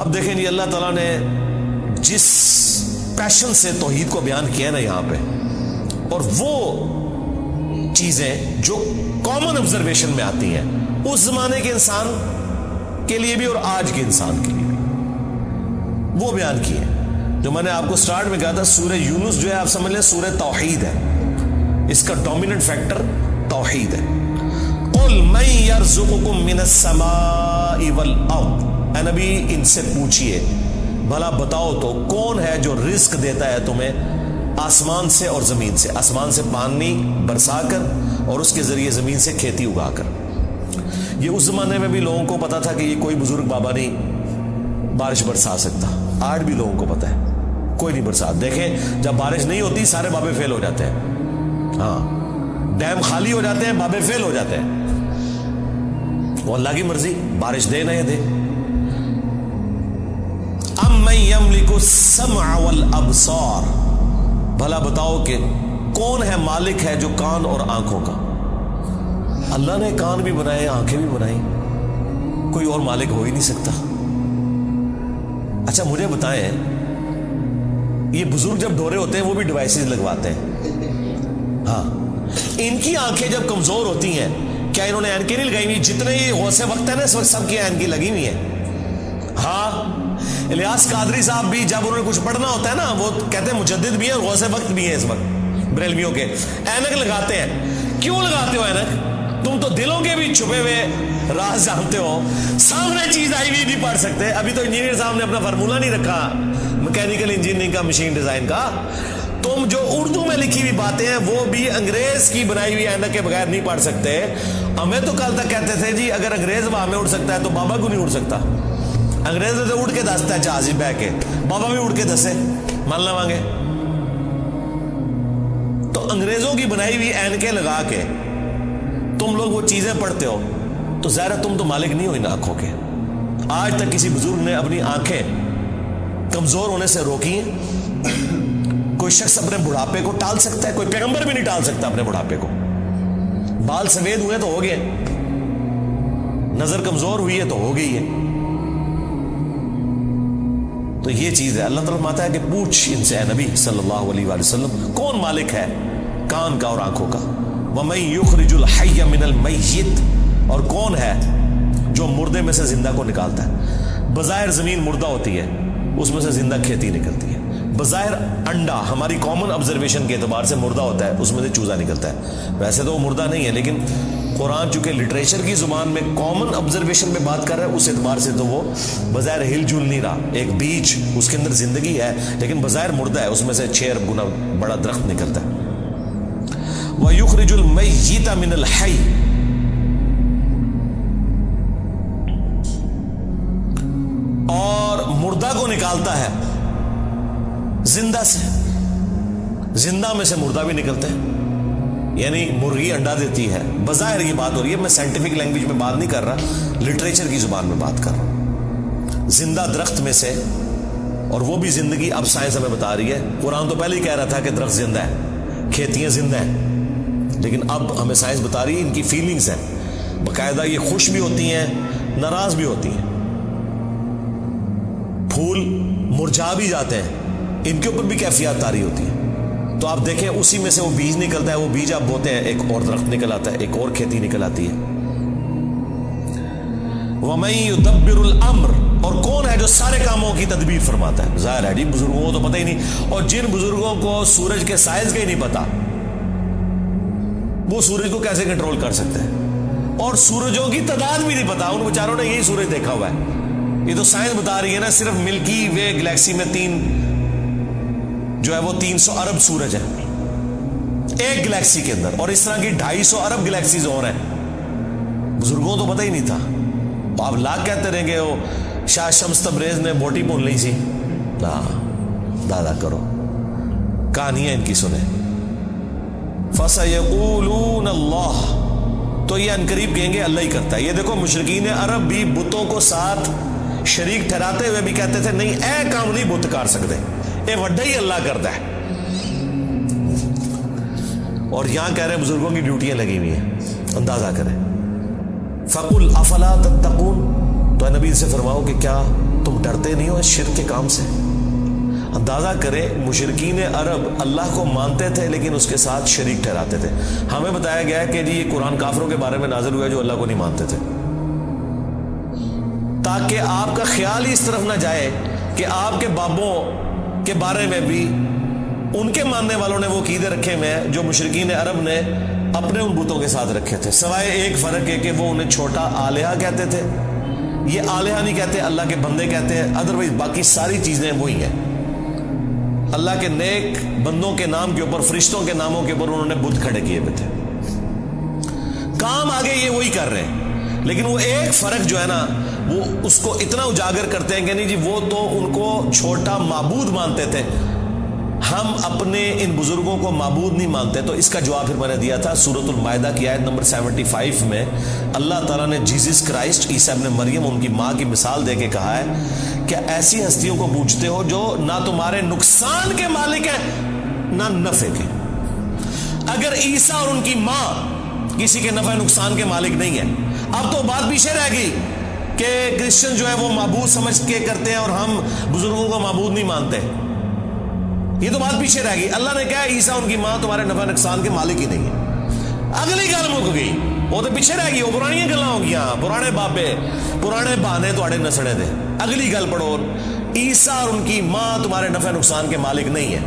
اب دیکھیں جی اللہ تعالیٰ نے جس پیشن سے توحید کو بیان کیا نا یہاں پہ، اور وہ چیزیں جو کامن آبزرویشن میں آتی ہیں اس زمانے کے انسان کے لیے بھی اور آج کے انسان کے لیے بھی، وہ بیان کیے جو میں نے آپ کو سٹارٹ میں کہا تھا۔ سورہ یونس جو ہے آپ سمجھ لیں سورہ توحید ہے، اس کا ڈومیننٹ فیکٹر توحید ہے۔ قل من یرزقکم من السماء والارض، اے نبی ان سے پوچھئے بھلا بتاؤ تو کون ہے جو رزق دیتا ہے تمہیں آسمان سے اور زمین سے، آسمان سے پانی برسا کر اور اس کے ذریعے زمین سے کھیتی اگا کر۔ یہ اس زمانے میں بھی لوگوں کو پتا تھا کہ یہ کوئی بزرگ بابا نہیں بارش برسا سکتا، آج بھی لوگوں کو پتا ہے کوئی نہیں برسا۔ دیکھیں جب بارش نہیں ہوتی سارے بابے فیل ہو جاتے ہیں، ہاں ڈیم خالی ہو جاتے ہیں، بابے فیل ہو جاتے ہیں، وہ اللہ کی مرضی بارش دے نہ دے۔ امن یملک السمع والابصار، بھلا بتاؤ کہ کون ہے مالک ہے جو کان اور آنکھوں کا۔ اللہ نے کان بھی بنائے، آنکھیں بھی بنائی، کوئی اور مالک ہو ہی نہیں سکتا۔ اچھا مجھے بتائیں، یہ بزرگ جب ڈورے ہوتے ہیں وہ بھی ڈیوائسز لگواتے ہیں، ہاں ان کی آنکھیں جب کمزور ہوتی ہیں کیا انہوں نے اینکیں نہیں لگائی ہوئی؟ جتنے یہ غوث وقت ہے نا اس وقت سب کی اینکیں لگی ہوئی ہیں۔ ہاں الیاس قادری صاحب بھی جب انہوں نے کچھ پڑھنا ہوتا ہے نا وہ کہتے ہیں مجدد بھی ہیں اور غوث وقت بھی ہیں اس وقت بریلویوں کے، اینک لگاتے ہیں۔ کیوں لگاتے ہو اینک؟ تم تو دلوں کے بھی چھپے ہوئے راز جانتے ہو، سامنے چیز آئی ہوئی نہیں پڑھ سکتے۔ ابھی تو انجینئر صاحب نے اپنا فارمولہ نہیں رکھا میکینیکل انجینئرنگ کا، مشین ڈیزائن کا۔ تم جو اردو میں لکھی ہوئی باتیں ہیں وہ بھی انگریز کی بنائی ہوئی اینک کے بغیر نہیں پڑھ سکتے۔ ہمیں تو کل تک کہتے تھے جی اگر انگریز وہاں میں اڑ سکتا ہے تو بابا کو نہیں اڑ سکتا۔ انگریز تو اڑ کے دستا ہے جہاز بہ کے، بابا بھی اڑ کے دسے، مان لواں گے؟ تو انگریزوں کی بنائی ہوئی اینکیں لگا کے تم لوگ وہ چیزیں پڑھتے ہو تو ظاہر ہے تم تو مالک نہیں ہو ان آنکھوں کے۔ آج تک کسی بزرگ نے اپنی آنکھیں کمزور ہونے سے روکی ہیں؟ کوئی شخص اپنے بڑھاپے کو ٹال سکتا ہے؟ کوئی پیغمبر بھی نہیں ٹال سکتا اپنے بڑھاپے کو۔ بال سفید ہوئے تو ہو گئے، نظر کمزور ہوئی ہے تو ہو گئی ہے۔ تو یہ چیز ہے، اللہ تعالیٰ فرماتا ہے کہ پوچھ ان سے اے نبی صلی اللہ علیہ وآلہ وسلم کون مالک ہے کان کا اور آنکھوں کا۔ وَمَن يُخْرِجُ الْحَيَّ مِنَ الْمَيِّتِ، اور کون ہے جو مردے میں سے زندہ کو نکالتا ہے۔ بظاہر زمین مردہ ہوتی ہے، اس میں سے زندہ کھیتی نکلتی ہے۔ بظاہر انڈا ہماری کامن آبزرویشن کے اعتبار سے مردہ ہوتا ہے، اس میں سے چوزا نکلتا ہے۔ ویسے تو وہ مردہ نہیں ہے، لیکن قرآن چونکہ لٹریچر کی زبان میں کامن آبزرویشن میں بات کر رہا ہے، اس اعتبار سے تو وہ بظاہر ہل جل نہیں رہا۔ ایک بیج اس کے اندر زندگی ہے لیکن بظاہر مردہ ہے، اس میں سے 6 ارب گنا بڑا درخت نکلتا ہے۔ وَيُخْرِجُ الْمَيِّتَ مِنَ الْحَيِّ، اور مردہ کو نکالتا ہے زندہ سے، زندہ میں سے مردہ بھی نکلتے ہیں۔ یعنی مرغی انڈا دیتی ہے، بظاہر یہ بات ہو رہی ہے، میں سائنٹیفک لینگویج میں بات نہیں کر رہا، لٹریچر کی زبان میں بات کر رہا ہوں۔ زندہ درخت میں سے، اور وہ بھی زندگی اب سائنس ہمیں بتا رہی ہے۔ قرآن تو پہلے ہی کہہ رہا تھا کہ درخت زندہ ہے، کھیتیاں زندہ ہیں، لیکن اب ہمیں سائنس بتا رہی ہے ان کی فیلنگز ہیں، باقاعدہ یہ خوش بھی ہوتی ہیں ناراض بھی ہوتی ہیں۔ پھول مرجھا بھی جاتے ہیں، ان کے اوپر بھی کیفیات طاری ہوتی ہے۔ تو آپ دیکھیں اسی میں سے وہ بیج نکلتا ہے، وہ بیج آپ بوتے ہیں، ایک اور درخت نکل آتا ہے، ایک اور کھیتی نکل آتی ہے۔ وَمَن يُدَبِّرُ الْأَمْرَ، اور کون ہے جو سارے کاموں کی تدبیر فرماتا ہے۔ ظاہر ہے جی بزرگوں کو تو پتہ ہی نہیں، اور جن بزرگوں کو سورج کے سائز کا ہی نہیں پتا وہ سورج کو کیسے کنٹرول کر سکتے ہیں، اور سورجوں کی تعداد بھی نہیں پتا، ان بیچاروں نے یہی سورج دیکھا ہوا ہے۔ یہ تو سائنس بتا رہی ہے نا، صرف ملکی وے گلیکسی میں جو ہے وہ 300 ارب سورج ہے ایک گلیکسی کے اندر، اور اس طرح کی 250 ارب گلیکسیز اور ہیں۔ بزرگوں تو پتہ ہی نہیں تھا۔ تو آپ لاکھ کہتے رہیں گے وہ شاہ شمس تبریز نے بوٹی بون لی سی، دادا کرو، کہانیاں ان کی سنیں۔ فَسَيَقُولُونَ اللَّهُ، تو یہ انقریب کہیں گے اللہ ہی کرتا ہے۔ یہ دیکھو مشرکین عرب بھی بتوں کو ساتھ شریک ٹھہراتے ہوئے بھی کہتے تھے نہیں اے کام نہیں بت کر سکتے، اے وڈا ہی اللہ کرتا ہے۔ اور یہاں کہہ رہے ہیں بزرگوں کی ڈیوٹیاں لگی ہوئی ہیں، اندازہ کریں۔ فَقُلْ أَفَلَا تَتَّقُونَ، تو اے نبی سے فرماؤ کہ کیا تم ڈرتے نہیں ہو اس شرک کے کام سے؟ اندازہ کریں مشرکین عرب اللہ کو مانتے تھے لیکن اس کے ساتھ شریک ٹھہراتے تھے. ہمیں بتایا گیا ہے کہ جی یہ قرآن کافروں کے بارے میں نازل ہوا ہے جو اللہ کو نہیں مانتے تھے، تاکہ آپ کا خیال ہی اس طرف نہ جائے کہ آپ کے بابوں کے بارے میں بھی ان کے ماننے والوں نے وہ عقیدے رکھے ہوئے ہیں جو مشرکین عرب نے اپنے ان بتوں کے ساتھ رکھے تھے، سوائے ایک فرق ہے کہ وہ انہیں چھوٹا آلیہ کہتے تھے. یہ آلیہ نہیں کہتے، اللہ کے بندے کہتے ہیں. ادروائز باقی ساری چیزیں وہی ہیں. اللہ کے نیک بندوں کے نام کے اوپر، فرشتوں کے ناموں کے اوپر انہوں نے بت کھڑے کیے ہوئے تھے. کام آگے یہ وہی کر رہے ہیں، لیکن وہ ایک فرق جو ہے نا وہ اس کو اتنا اجاگر کرتے ہیں کہ نہیں جی وہ تو ان کو چھوٹا معبود مانتے تھے، ہم اپنے ان بزرگوں کو معبود نہیں مانتے. تو اس کا جواب پھر میں نے دیا تھا سورۃ المائدہ کی آیت نمبر 75 میں. اللہ تعالیٰ نے جیزس کرائسٹ عیسیٰ ابن مریم ان کی ماں کی مثال دے کے کہا ہے کہ ایسی ہستیوں کو پوجتے ہو جو نہ تمہارے نقصان کے مالک ہیں نہ نفع کے. اگر عیسیٰ اور ان کی ماں کسی کے نفع نقصان کے مالک نہیں ہیں، اب تو بات پیچھے رہ گئی کہ کرسچن جو ہے وہ معبود سمجھ کے کرتے ہیں اور ہم بزرگوں کو معبود نہیں مانتے. یہ تو بات پیچھے رہ گئی. اللہ نے کہا عیسیٰ ان کی ماں تمہارے نفع نقصان کے مالک ہی نہیں ہے. اگلی گل مک گئی، وہ تو پیچھے رہ گئی، وہ پرانی گلاں ہو گیا، پرانے بابے پرانے بہانے تواڈے نسڑے دے. اگلی گل پڑھو، عیسیٰ اور ان کی ماں تمہارے نفع نقصان کے مالک نہیں ہے.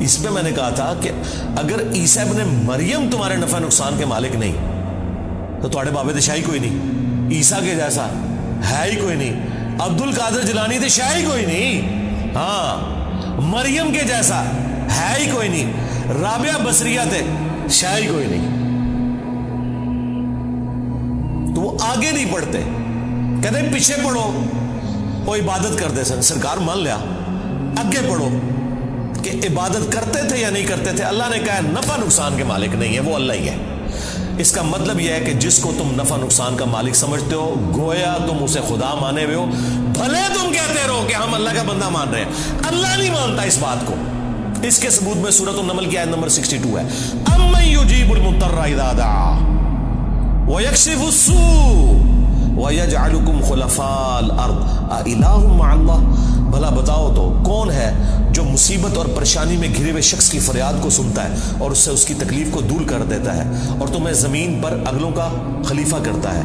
اس پہ میں نے کہا تھا کہ اگر عیسیٰ ابن مریم تمہارے نفع نقصان کے مالک نہیں تو تواڈے بابے تو شاہی کوئی نہیں، عیسیٰ کے جیسا ہے ہی کوئی نہیں، عبد القادر جیلانی تو شاہی کوئی نہیں، ہاں مریم کے جیسا ہے ہی کوئی نہیں، رابعہ بصریہ تے شاہی کوئی نہیں. تو وہ آگے نہیں پڑھتے، کہتے ہیں پیچھے پڑھو وہ عبادت کرتے سن. سرکار مان لیا، آگے پڑھو کہ عبادت کرتے تھے یا نہیں کرتے تھے. اللہ نے کہا نفع نقصان کے مالک نہیں ہے، وہ اللہ ہی ہے. اس کا مطلب یہ ہے کہ جس کو تم نفع نقصان کا مالک سمجھتے ہو گویا تم اسے خدا مانے ہوئے ہو، بھلے تم کہتے رہو کہ ہم اللہ کا بندہ مان رہے ہیں، اللہ نہیں مانتا اس بات کو. اس کے ثبوت میں سورۃ النمل کی آیت نمبر 62 ہے. امن یجیب المضطر اذا دعا ویکشف السوء ویجعلکم خلفاء الارض االہ مع اللہ. بھلا بتاؤ تو کون ہے جو مصیبت اور پریشانی میں گھرے ہوئے شخص کی فریاد کو سنتا ہے اور اس سے اس کی تکلیف کو دور کر دیتا ہے اور تمہیں زمین پر اگلوں کا خلیفہ کرتا ہے.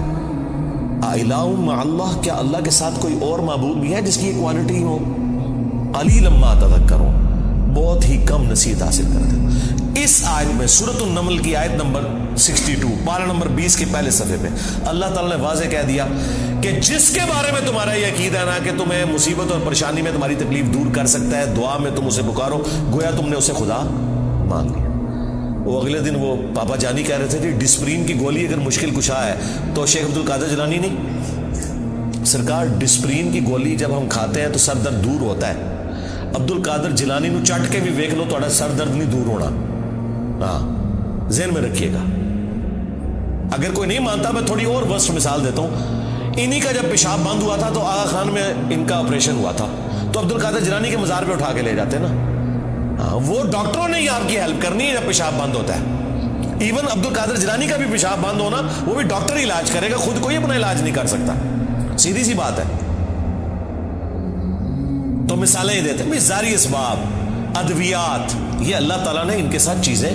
االہ مع اللہ، کیا اللہ کے ساتھ کوئی اور معبود بھی ہے جس کی یہ کوالٹی ہو؟ قلیلا ما تذکرون، بہت ہی کم نصیحت حاصل کرتے ہیں. اس آیت میں سورۃ النمل کی آیت نمبر 62 پارہ نمبر 20 کے پہلے صفحے پہ اللہ تعالیٰ نے واضح کہہ دیا کہ جس کے بارے میں تمہارا یہ عقیدہ ہے نا کہ تمہیں مصیبت اور پریشانی میں تمہاری تکلیف دور کر سکتا ہے، دعا میں تم اسے پکارو گویا تم نے اسے خدا مان لیا. وہ اگلے دن وہ پاپا جانی کہہ رہے تھے کہ ڈسپرین کی گولی اگر مشکل کشا ہے تو شیخ عبد القادر جیلانی نہیں. سرکار ڈسپرین کی گولی جب ہم کھاتے ہیں تو سر درد دور ہوتا ہے. عبد القادر جیلانی نو چٹ کے بھی ویکھ لو تہاڈا سر درد نہیں دور ہونا. ہاں ذہن میں رکھیے گا. اگر کوئی نہیں مانتا میں تھوڑی اور ورسٹ مثال دیتا ہوں. انہی کا جب پیشاب بند ہوا تھا تو آغا خان میں ان کا آپریشن ہوا تھا تو عبد القادر جیلانی کے مزار پہ اٹھا کے لے جاتے نا. ہاں وہ ڈاکٹروں نے ہی آپ کی ہیلپ کرنی ہے جب پیشاب بند ہوتا ہے. ایون عبد القادر جیلانی کا بھی پیشاب بند ہونا وہ بھی ڈاکٹر ہی علاج کرے گا، خود کوئی اپنا علاج نہیں کر سکتا. سیدھی سی بات ہے. تو مثالیں ہی دیتے ہیں، ظاہری اسباب، ادویات، یہ اللہ تعالیٰ نے ان کے ساتھ چیزیں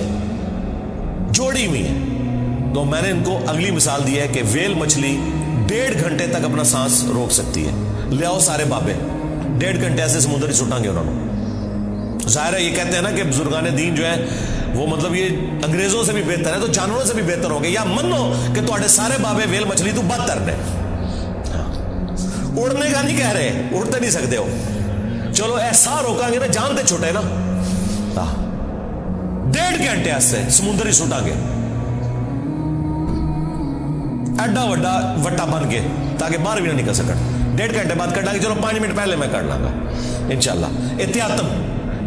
جوڑی ہوئی ہیں. تو میں نے ان کو اگلی مثال دی ہے کہ ویل مچھلی 1.5 گھنٹے تک اپنا سانس روک سکتی ہے. لے آؤ سارے بابے 1.5 گھنٹے ایسے سمندر ہی سٹیں گے انہوں نے. ظاہر ہے یہ کہتے ہیں نا کہ بزرگان دین جو ہے وہ مطلب یہ انگریزوں سے بھی بہتر ہے تو جانوروں سے بھی بہتر ہو گئے، یا منو کہ تواڈے سارے بابے ویل مچھلی تو بدتر نے. اڑنے کا نہیں کہہ رہے، اڑتے نہیں سکتے ہو، چلو ایسا روکا گے نا جان تے چھوٹے نا. 1.5 گھنٹے ایسے سمندر ہی سٹیں گے ایڈا وڈا وٹا بن کے تاکہ باہر بھی نہ نکل سکن. 1.5 گھنٹے بعد کٹ لیں گے، چلو 5 منٹ پہلے میں کر لاں گا انشاءاللہ. احتیاطن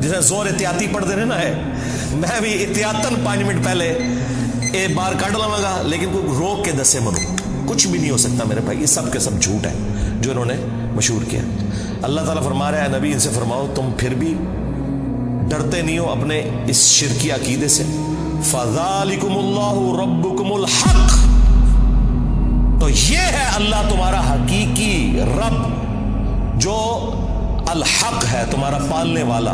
جسے زور احتیاطی پڑھتے رہے نا ہے، میں بھی احتیاطن 5 منٹ پہلے ایک بار کٹ لواں گا، لیکن کوئی روک کے دسے منو کچھ بھی نہیں ہو سکتا میرے بھائی. یہ سب کے سب جھوٹ ہے جو انہوں نے مشہور کیا. اللہ تعالیٰ فرما رہا ہے نبی ان سے فرماؤ تم پھر بھی ڈرتے نہیں ہو اپنے اس شرکی عقیدے سے. فَذَلِكُمُ اللَّهُ رَبُّكُمُ الْحَقِّ، تو یہ ہے اللہ تمہارا حقیقی رب جو تمہارا پالنے والا.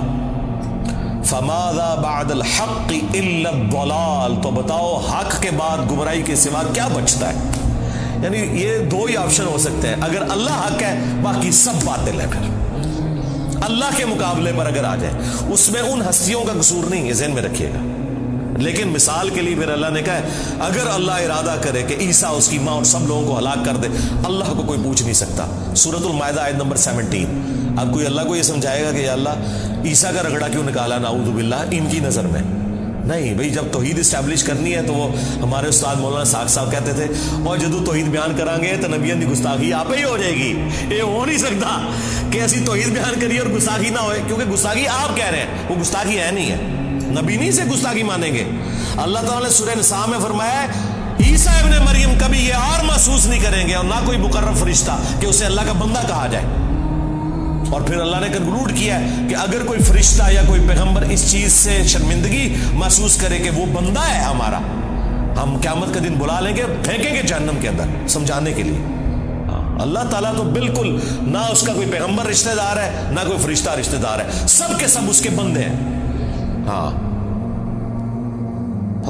فماذا بعد الحق الا الضلال، تو بتاؤ حق کے بعد گمراہی کے سوا کیا بچتا ہے. یعنی یہ دو ہی آپشن ہو سکتے ہیں، اگر اللہ حق ہے باقی سب باطل ہے. پھر اللہ کے مقابلے پر اگر آ جائے اس میں ان ہستیوں کا قصور نہیں ہے، ذہن میں رکھیے گا. لیکن مثال کے لیے پھر اللہ نے کہا ہے اگر اللہ ارادہ کرے کہ عیسیٰ اس کی ماں اور سب لوگوں کو ہلاک کر دے، اللہ کو کوئی پوچھ نہیں سکتا. سورۃ المائدہ آیت نمبر 17. اب کوئی اللہ کو یہ سمجھائے گا کہ یا اللہ عیسیٰ کا رگڑا کیوں نکالا نعوذ باللہ ان کی نظر میں؟ نہیں بھئی، جب توحید اسٹیبلش کرنی ہے تو وہ ہمارے استاد مولانا ساق صاحب کہتے تھے اور جدو توحید بیان کریں گے تو نبیوں کی گستاخی آپ ہی ہو جائے گی. یہ ہو نہیں سکتا کہ ایسی توحید بیان کریے اور گستاخی نہ ہوئے، کیونکہ گستاخی آپ کہہ رہے ہیں، وہ گستاخی ہے نہیں ہے. نبی نہیں سے گستاخی مانیں گے. اللہ تعالیٰ نے سورہ نساء میں فرمایا ہے عیسیٰ ابن مریم کبھی یہ اور محسوس نہیں کریں گے اور نہ کوئی مقرب فرشتہ کہ اسے اللہ کا بندہ کہا جائے. اور پھر اللہ نے کنکلوڈ کیا ہے کہ اگر کوئی فرشتہ یا کوئی پیغمبر اس چیز سے شرمندگی محسوس کرے کہ وہ بندہ ہے ہمارا، ہم قیامت کا دن بلا لیں گے، پھینکیں گے جہنم کے اندر سمجھانے کے لیے. اللہ تعالیٰ تو بالکل نہ اس کا کوئی پیغمبر رشتہ دار ہے نہ کوئی فرشتہ رشتہ دار ہے، سب کے سب اس کے بندے ہیں. ہاں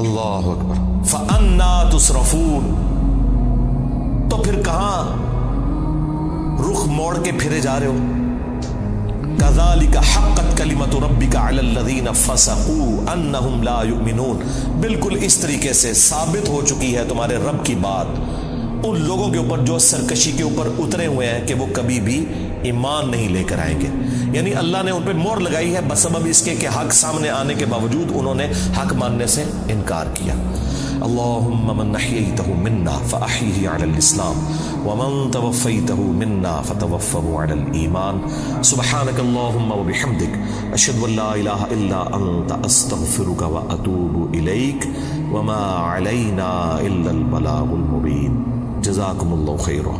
اللہ اکبر. فَأَنَّا تُصْرَفُونَ، تو پھر کہاں رخ موڑ کے پھرے جا رہے ہو. كَذَلِكَ حَقَّتْ كَلِمَةُ رَبِّكَ عَلَى الَّذِينَ فَسَقُوا أَنَّهُمْ لَا يُؤْمِنُونَ، بالکل اس طریقے سے ثابت ہو چکی ہے تمہارے رب کی بات ان لوگوں کے اوپر جو سرکشی کے اوپر اترے ہوئے ہیں کہ وہ کبھی بھی ایمان نہیں لے کر آئیں گے. یعنی اللہ نے ان پہ مہر لگائی ہے بسبب اس کے کہ حق سامنے آنے کے باوجود انہوں نے حق ماننے سے انکار کیا. اللہم من احییتہ منا فاحیہ علی الاسلام ومن توفیتہ منا فتوفہ علی الایمان. سبحانک اللہم وبحمدک اشہد ان لا الہ الا انت استغفرک واتوب الیک وما علینا الا البلاغ المبین. جزاکم اللہ خیرا.